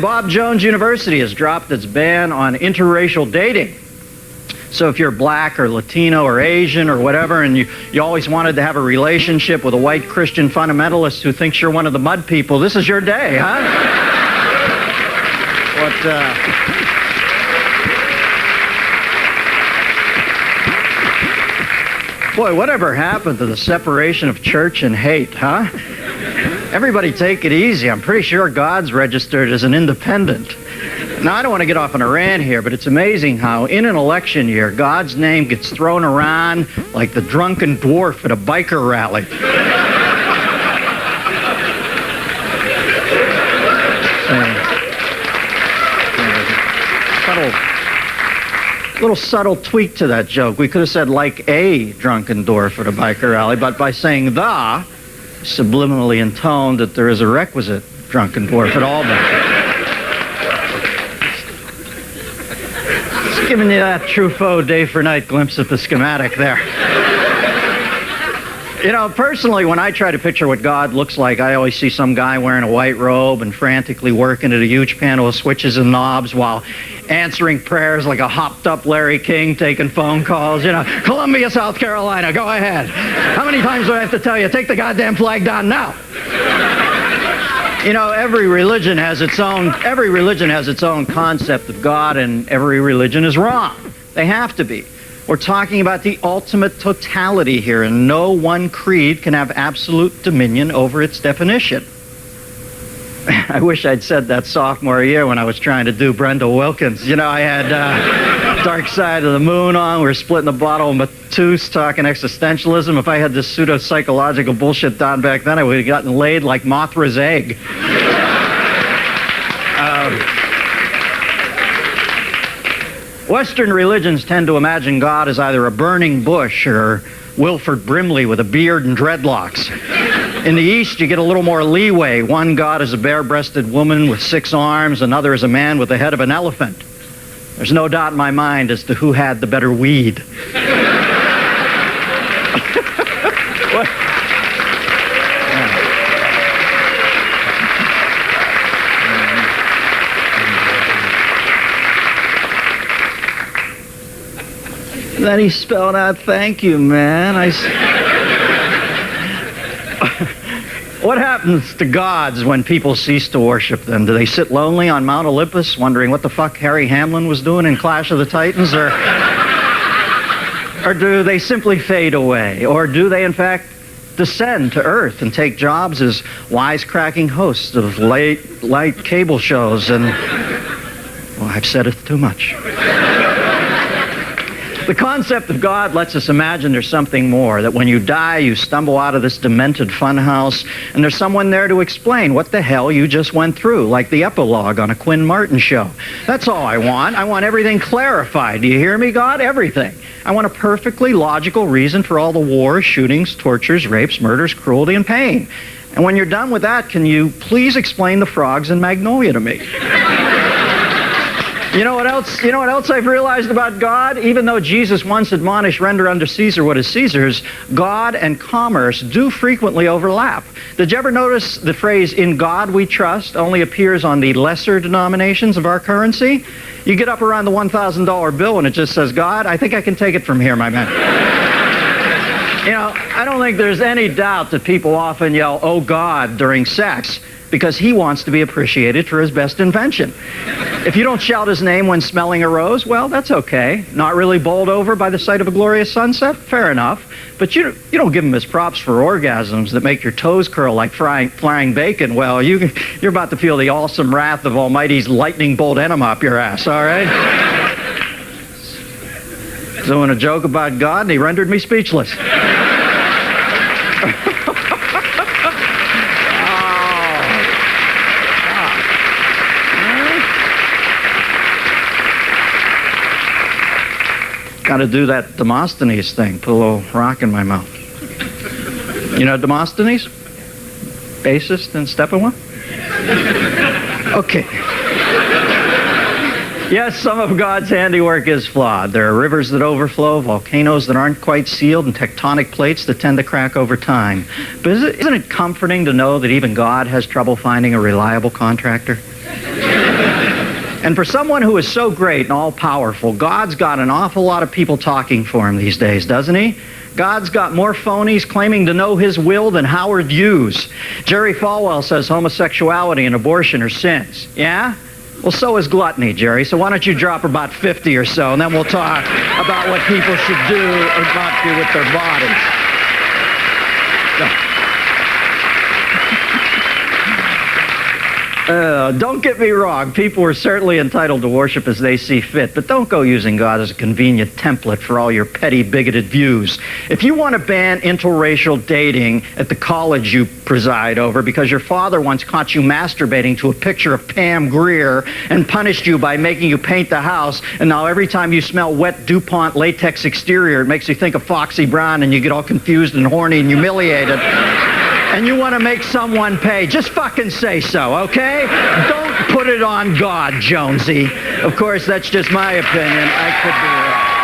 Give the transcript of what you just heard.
Bob Jones University has dropped its ban on interracial dating. So if you're black or Latino or Asian or whatever, and you always wanted to have a relationship with a white Christian fundamentalist who thinks you're one of the mud people, this is your day, huh? Boy, whatever happened to the separation of church and hate, huh? Everybody take it easy. I'm pretty sure God's registered as an independent. Now, I don't want to get off on a rant here, but it's amazing how in an election year, God's name gets thrown around like the drunken dwarf at a biker rally. Little subtle tweak to that joke. We could have said like a drunken dwarf at a biker rally, but by saying the, subliminally intoned that there is a requisite drunken dwarf at Albany. Just giving you that Truffaut day for night glimpse of the schematic there. You know, personally, when I try to picture what God looks like, I always see some guy wearing a white robe and frantically working at a huge panel of switches and knobs while answering prayers like a hopped-up Larry King taking phone calls. You know, Columbia, South Carolina, go ahead. How many times do I have to tell you, take the goddamn flag down now? You know, every religion has its own concept of God, and every religion is wrong. They have to be. We're talking about the ultimate totality here, and no one creed can have absolute dominion over its definition. I wish I'd said that sophomore year when I was trying to do Brenda Wilkins. You know, I had Dark Side of the Moon on. We were splitting a bottle of Matus, talking existentialism. If I had this pseudo-psychological bullshit down back then, I would have gotten laid like Mothra's egg. Western religions tend to imagine God as either a burning bush or Wilford Brimley with a beard and dreadlocks. In the East, you get a little more leeway. One God is a bare-breasted woman with 6 arms, another is a man with the head of an elephant. There's no doubt in my mind as to who had the better weed. Then he spelled out, "Thank you, man." What happens to gods when people cease to worship them? Do they sit lonely on Mount Olympus wondering what the fuck Harry Hamlin was doing in Clash of the Titans? Or do they simply fade away? Or do they, in fact, descend to Earth and take jobs as wisecracking hosts of late cable shows? And, well, I've said it too much. The concept of God lets us imagine there's something more, that when you die, you stumble out of this demented funhouse, and there's someone there to explain what the hell you just went through, like the epilogue on a Quinn Martin show. That's all I want. I want everything clarified. Do you hear me, God? Everything. I want a perfectly logical reason for all the wars, shootings, tortures, rapes, murders, cruelty, and pain. And when you're done with that, can you please explain the frogs in Magnolia to me? You know what else I've realized about God? Even though Jesus once admonished, render unto Caesar what is Caesar's, God and commerce do frequently overlap. Did you ever notice the phrase, "in God we trust," only appears on the lesser denominations of our currency? You get up around the $1,000 bill and it just says, "God, I think I can take it from here, my man." You know, I don't think there's any doubt that people often yell, "Oh God," during sex, because he wants to be appreciated for his best invention. If you don't shout his name when smelling a rose, well, that's okay. Not really bowled over by the sight of a glorious sunset? Fair enough. But you don't give him his props for orgasms that make your toes curl like frying bacon. Well, you're about to feel the awesome wrath of Almighty's lightning bolt enema up your ass, all right? So in a joke about God, and he rendered me speechless. Got to do that Demosthenes thing, put a little rock in my mouth. You know Demosthenes? Bassist in Steppenwolf? Okay. Yes, some of God's handiwork is flawed. There are rivers that overflow, volcanoes that aren't quite sealed, and tectonic plates that tend to crack over time. But isn't it comforting to know that even God has trouble finding a reliable contractor? And for someone who is so great and all-powerful, God's got an awful lot of people talking for him these days, doesn't he? God's got more phonies claiming to know his will than Howard Hughes. Jerry Falwell says homosexuality and abortion are sins. Yeah? Well, so is gluttony, Jerry. So why don't you drop about 50 or so, and then we'll talk about what people should do or not do with their bodies. Don't get me wrong. People are certainly entitled to worship as they see fit, but don't go using God as a convenient template for all your petty, bigoted views. If you want to ban interracial dating at the college you preside over because your father once caught you masturbating to a picture of Pam Grier and punished you by making you paint the house, and now every time you smell wet DuPont latex exterior, it makes you think of Foxy Brown and you get all confused and horny and humiliated, and you want to make someone pay, just fucking say so, okay? Don't put it on God, Jonesy. Of course, that's just my opinion. I could be wrong.